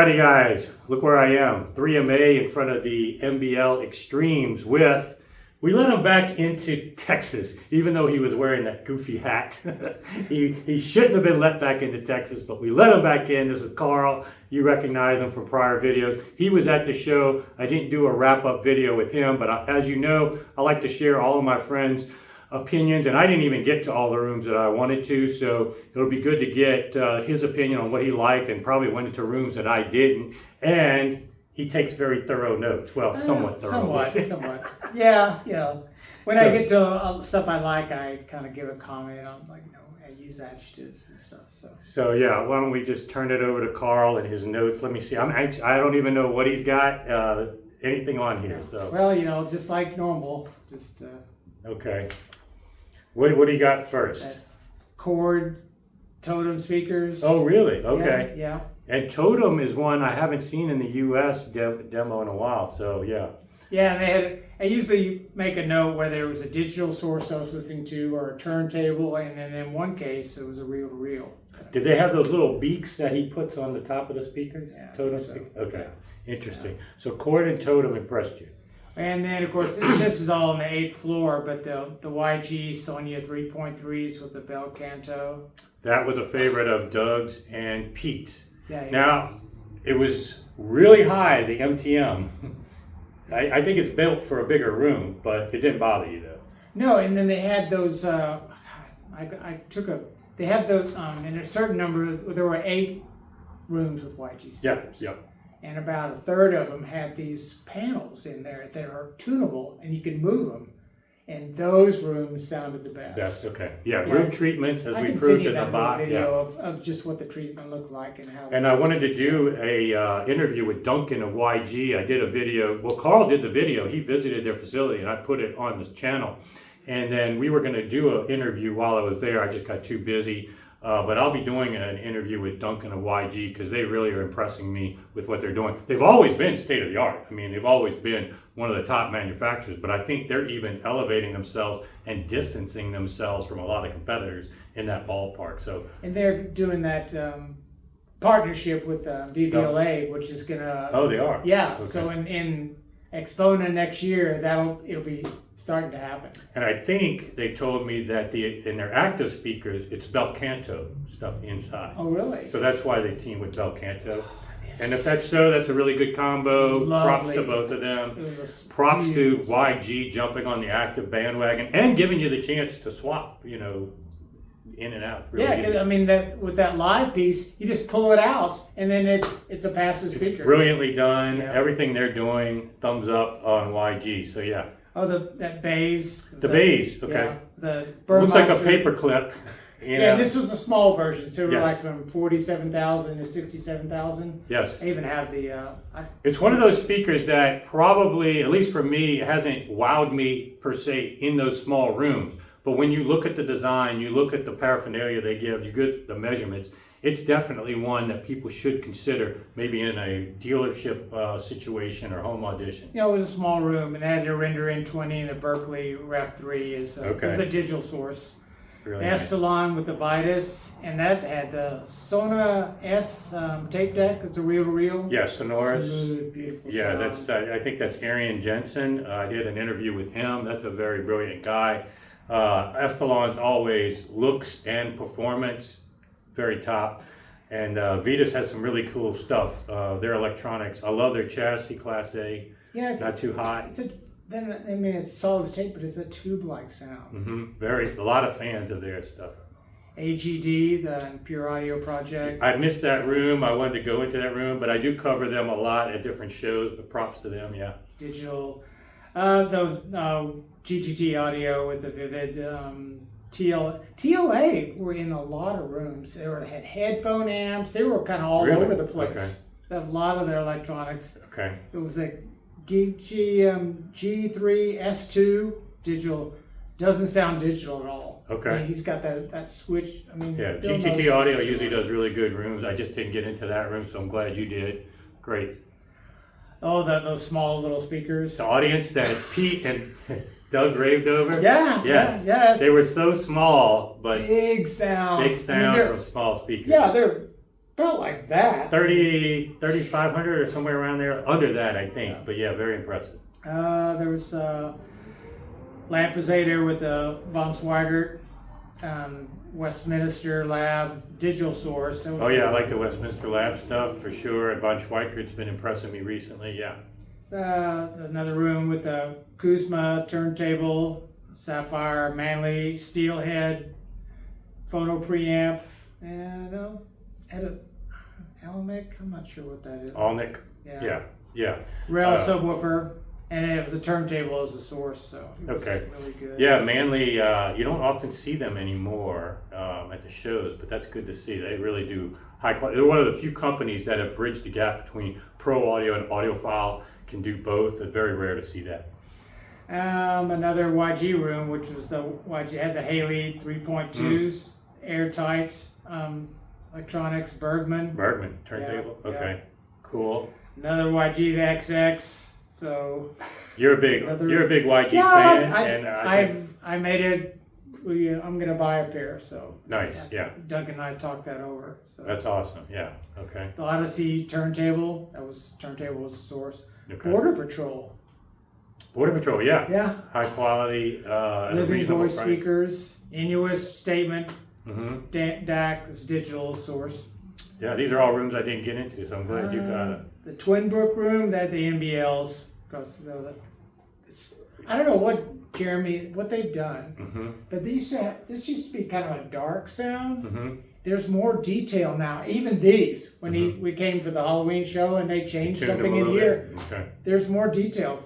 Alrighty guys, look where I am. 3MA in front of the MBL Extremes with, we let him back into Texas, even though he was wearing that goofy hat. he shouldn't have been let back into Texas, but we let him back in. This is Karl. You recognize him from prior videos. He was at the show. I didn't do a wrap-up video with him, but as you know, I like to share all of my friends' opinions, and I didn't even get to all the rooms that I wanted to, so it'll be good to get his opinion on what he liked, and probably went into rooms that I didn't. And he takes very thorough notes. Well, somewhat thorough. Somewhat. Yeah. When I get to stuff I like, I kind of give a comment on, like, I use adjectives and stuff. So yeah, why don't we just turn it over to Karl and his notes? Let me see. I don't even know what he's got. Anything on here? So. Well, just like normal. Just. Okay. What do you got first? Chord, Totem speakers. Oh, really? Okay. Yeah. And Totem is one I haven't seen in the U.S. demo in a while, so yeah. Yeah, and I usually make a note whether it was a digital source I was listening to or a turntable, and then in one case it was a reel-to-reel. Did they have those little beaks that he puts on the top of the speakers? Yeah. Totem? So. Okay, interesting. Yeah. So Chord and Totem impressed you. And then, of course, this is all on the 8th floor, but the YG Sonia 3.3s with the bel canto. That was a favorite of Doug's and Pete's. Yeah. Now, it was really high, the MTM. I think it's built for a bigger room, but it didn't bother you, though. No, and then they had those, they had those, in a certain number, there were 8 rooms with YG speakers. Yeah. And about a third of them had these panels in there that are tunable, and you can move them. And those rooms sounded the best. That's okay. Yeah, room treatments, as we proved in the bot. I can send you that video of just what the treatment looked like and how. And I wanted to do a interview with Duncan of YG. I did a video. Well, Karl did the video. He visited their facility, and I put it on the channel. And then we were going to do an interview while I was there. I just got too busy. But I'll be doing an interview with Duncan of YG because they really are impressing me with what they're doing. They've always been state of the art. I mean, they've always been one of the top manufacturers, but I think they're even elevating themselves and distancing themselves from a lot of competitors in that ballpark. So, and they're doing that partnership with DVLA, which is gonna. Oh, they are. Yeah. Okay. So in Expona next year, it'll be starting to happen. And I think they told me that in their active speakers, it's bel canto stuff inside. Oh, really? So that's why they team with bel canto. And if that's so, that's a really good combo. Lovely. Props to both of them. Props to YG jumping on the active bandwagon and giving you the chance to swap, in and out. Really yeah, because I mean, with that live piece, you just pull it out, and then it's a passive speaker. It's brilliantly done. Yeah. Everything they're doing, thumbs up on YG. So yeah. Oh, that bass. The bass, okay. Yeah, the looks like a paper clip. Yeah, this was a small version, so we're yes. like from 47,000 to 67,000. Yes. I even have the. It's one of those speakers that probably, at least for me, hasn't wowed me per se in those small rooms. But when you look at the design, you look at the paraphernalia they give, you get the measurements, it's definitely one that people should consider maybe in a dealership situation or home audition. It was a small room, and I had to render in 20, and the Berkeley Ref 3 is the digital source. Really Estalon nice. With the Vtus, and that had the Sona S tape deck. It's a reel-to-reel. Yeah, Sonoris. Smooth, beautiful yeah, sound. I think that's Arian Jensen. I did an interview with him. That's a very brilliant guy. Estalon's always looks and performance very top, and Vtus has some really cool stuff. Their electronics, I love their chassis, Class A. Yeah, not too hot. It's solid tape, but it's a tube-like sound. A lot of fans of their stuff. AGD, the Pure Audio Project. I missed that room. I wanted to go into that room, but I do cover them a lot at different shows. But props to them, yeah. Digital, those GTT audio with the Vivid. TLA were in a lot of rooms. They had headphone amps. They were kind of all over the place. Okay. A lot of their electronics. Okay. It was a G3 S2 digital. Doesn't sound digital at all. Okay. I mean, he's got that switch. I mean, yeah. GTT Audio usually does really good rooms. I just didn't get into that room, so I'm glad you did. Great. Oh, those small little speakers. The audience that Pete and Doug raved over? Yeah. Yes. Yes. They were so small, but big sound. Big sound from small speakers. Yeah, they're Felt like that. 3,500 or somewhere around there. Under that, I think. Yeah. But yeah, very impressive. There was Lampesator with the von Swigert, Westminster Lab digital source. Oh yeah, I like the Westminster Lab stuff for sure. Von Schweikert's been impressing me recently. Yeah. Another room with the Kuzma turntable, Sapphire Manley Steelhead phono preamp, and had a Almec. I'm not sure what that is. Alnick. Yeah. Rail subwoofer, and it was the turntable as the source, so it was Okay. really good. Yeah, Manly, you don't often see them anymore at the shows, but that's good to see. They really do high quality. They're one of the few companies that have bridged the gap between pro audio and audiophile, can do both. It's very rare to see that. Another YG room, which was the YG, had the Haley 3.2s, airtight, electronics, Bergman, turntable. Yeah, Okay, cool. Another YG, the XX. So You're a big YG fan, and I made it. I'm gonna buy a pair. So nice. Yeah, Duncan and I talked that over. So that's awesome. Yeah. Okay. the Odyssey turntable. Turntable was the source. Okay. Border Patrol. Yeah. Yeah. High quality. At a Living reasonable voice price. speakers. Inuit statement. Mm-hmm. DAC is digital source. Yeah, these are all rooms I didn't get into, so I'm glad you got it. The Twin Brook room, that the MBLs. Because I don't know what they've done, Mm-hmm. but this used to be kind of a dark sound. Mm-hmm. There's more detail now. Even these, when we came for the Halloween show and they changed Tuned something them a in little here, bit. Okay. there's more detail.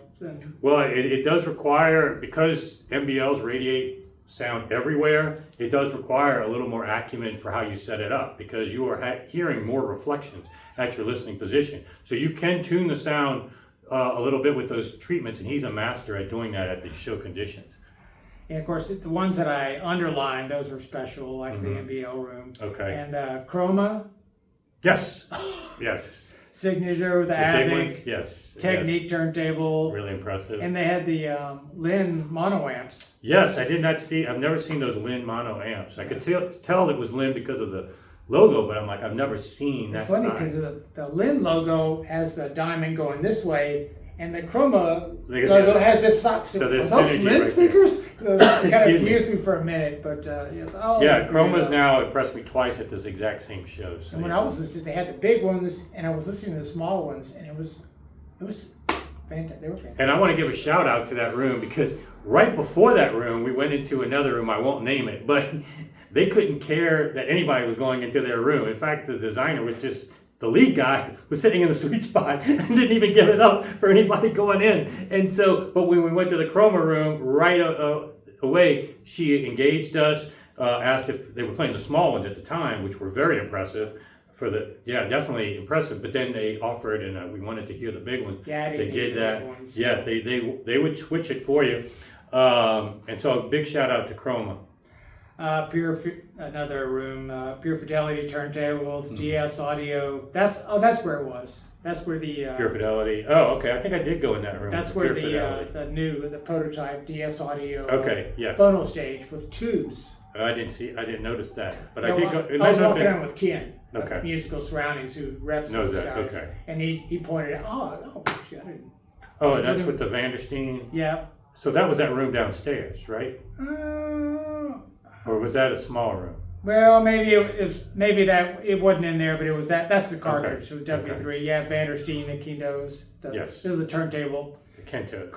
Well, it does require, because MBLs radiate sound everywhere, it does require a little more acumen for how you set it up, because you are hearing more reflections at your listening position. So you can tune the sound a little bit with those treatments, and he's a master at doing that at the show conditions. And of course, the ones that I underlined, those are special, like the MBL room. Okay. And Chroma. Yes. Signature with the big Avic. ones? Yes. Technique turntable. Really impressive. And they had the Lin mono amps. Yes, I've never seen those Lin mono amps. I could tell it was Lin because of the logo, but I'm like, I've never seen that. It's funny sign. because the Lin logo has the diamond going this way, and the Chroma Because logo has the side. so Are there's those synergy Lin right speakers? It kind of Excuse me. confused me for a minute, but yes. Oh, Yeah, Chroma's now impressed me twice at this exact same show. So And when I was listening, they had the big ones, and I was listening to the small ones, and it was fantastic. They were fantastic. And I want to give a shout out to that room, because right before that room, we went into another room. I won't name it, but they couldn't care that anybody was going into their room. In fact, the designer was just, the lead guy was sitting in the sweet spot and didn't even give it up for anybody going in. And so, but when we went to the Chroma room right away, she engaged us, asked if they were playing the small ones at the time, which were very impressive. Definitely impressive. But then they offered, and we wanted to hear the big ones. Yeah, I they didn't hear did the that. big ones. Yeah, they would switch it for you. And so a big shout out to Chroma. Another room, Pure Fidelity turntable with DS audio. That's where it was. That's where the Pure Fidelity. Oh, okay. I think I did go in that room. that's Pure where Fidelity. the prototype DS audio. Okay, yeah. Phono stage with tubes. I didn't notice that, but Yeah, I did go. It I was might have walking been. around with Ken, Okay. of Musical Surroundings, who reps Knows those that, guys, okay. and he pointed out, oh, shit, I didn't. Oh, that's with the Vandersteen. Yeah. So that was that room downstairs, right? Or was that a small room? Well, maybe that it wasn't in there, but it was that. That's the cartridge. Okay. It was W3. Yeah, Vandersteen, the Kindos. Yes. It was a turntable. Kento.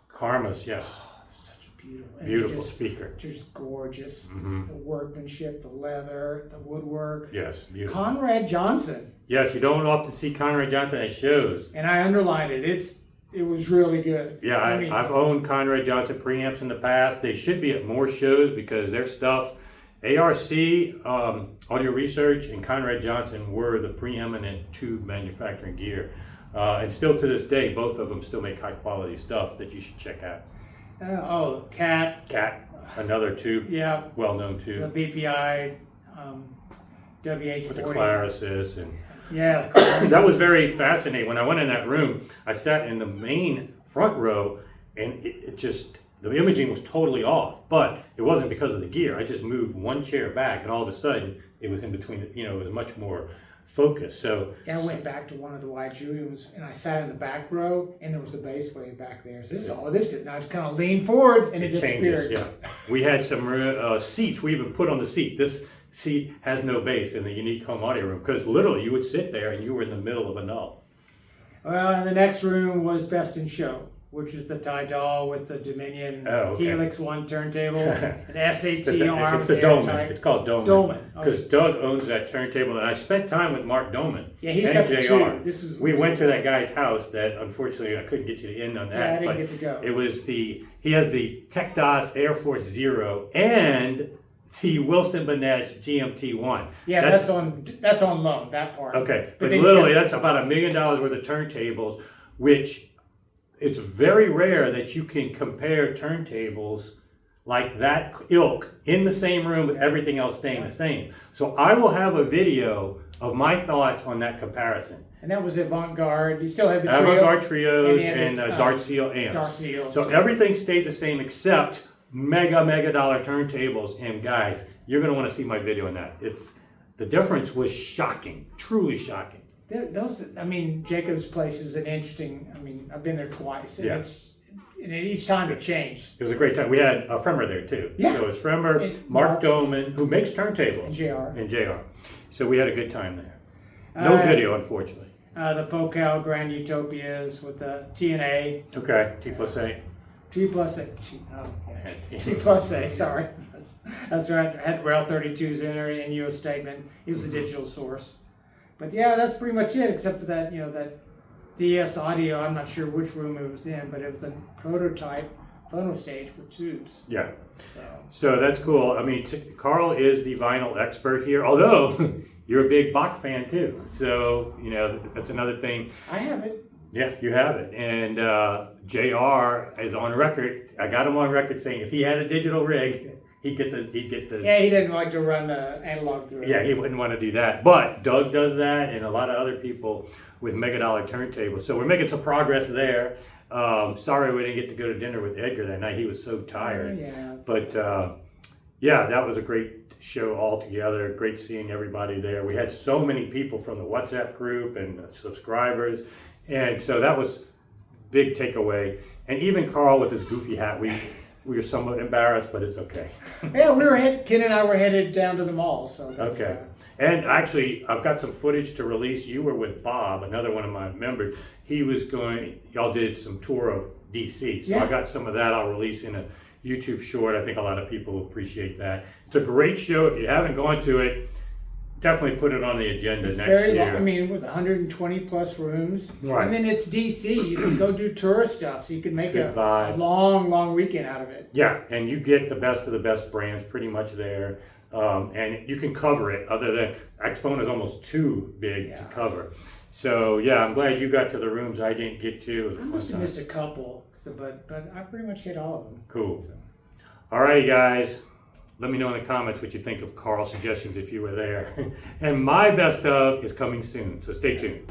Karma's, Yes. such a beautiful. Beautiful speaker. Just gorgeous. Mhm. The workmanship, the leather, the woodwork. Yes, beautiful. Conrad Johnson, Yes, you don't often see Conrad Johnson at shows. and I underlined it. It was really good. Yeah, I've owned Conrad Johnson preamps in the past. They should be at more shows because their stuff, ARC, Audio Research, and Conrad Johnson were the preeminent tube manufacturing gear. And still to this day, both of them still make high quality stuff that you should check out. Cat. Cat, another tube, Yeah, well-known the tube, VPI, WH40. with the Clarises and Yeah, the Clarises. that was very fascinating. When I went in that room, I sat in the main front row, and it just, the imaging was totally off, but it wasn't because of the gear. I just moved one chair back, and all of a sudden it was in between. You know, it was much more focused. So yeah, I went back to one of the wide rooms, and I sat in the back row, and there was a bass way back there. So this is all this is. And I just kind of leaned forward, and it disappeared. changes. Yeah, we had some seats. We even put on the seat. This seat has no bass in the unique home audio room because literally you would sit there and you were in the middle of a null. Well, and the next room was Best in Show, which is the Tidal with the Dominion Helix 1 turntable, an SAT arm. It's the Dolman. It's called Dolman. Dolman. Because Doug owns that turntable, and I spent time with Mark Dolman. Yeah, he's and got the JR. two. We went to that guy's house that unfortunately I couldn't get you to end on that. Yeah, I didn't get to go. It was he has the TechDOS Air Force Zero and the Wilson Benesh GMT1. Yeah, that's on loan, that part. Okay, but literally that's about $1 million worth of turntables, which it's very rare that you can compare turntables like that ilk in the same room with everything else staying the same. So I will have a video of my thoughts on that comparison. And that was Avant-Garde. You still have the trio. Avant-Garde trios and the Dart Seal amps. Dart Seals. So everything stayed the same except mega dollar turntables. And guys, you're going to want to see my video on that. The difference was shocking, truly shocking. Jacob's place is an interesting. I've been there twice. And Yes. And each time it changed. It was a great time. We had a Fremmer there too. Yeah. So it was Fremmer, Mark Doman, who makes turntables. And JR. So we had a good time there. No video, unfortunately. The Focal Grand Utopias with the TNA. Okay, T plus A. T plus A. T plus A, sorry. That's right. Had Rail 32s in there and US statement. It was a digital source. But yeah, that's pretty much it, except for that, that DS audio. I'm not sure which room it was in, but it was a prototype phono stage with tubes. Yeah. So that's cool. Karl is the vinyl expert here, although you're a big Bach fan too. So, that's another thing. I have it. Yeah, you have it. And JR is on record. I got him on record saying if he had a digital rig, he'd get the. Yeah, he didn't like to run the analog through it. Yeah, he wouldn't want to do that. But Doug does that, and a lot of other people with megadollar turntables. So we're making some progress there. Sorry we didn't get to go to dinner with Edgar that night. He was so tired. Yeah. But that was a great show altogether. Great seeing everybody there. We had so many people from the WhatsApp group and the subscribers, and so that was big takeaway. And even Karl with his goofy hat, we were somewhat embarrassed, but it's okay. Yeah, Ken and I were headed down to the mall. So that's, okay. And actually, I've got some footage to release. You were with Bob, another one of my members. Y'all did some tour of DC. So I got some of that I'll release in a YouTube short. I think a lot of people will appreciate that. It's a great show. If you haven't gone to it, definitely put it on the agenda next year. It was 120 plus rooms. Right. And then it's DC. You can go do tourist stuff, so you can make a long weekend out of it. Yeah, and you get the best of the best brands pretty much there. And you can cover it, other than Exponent is almost too big to cover. So I'm glad you got to the rooms I didn't get to. I must have missed a couple, but I pretty much hit all of them. Cool. So. All right, guys. Let me know in the comments what you think of Karl's suggestions if you were there. And my best of is coming soon, so stay tuned.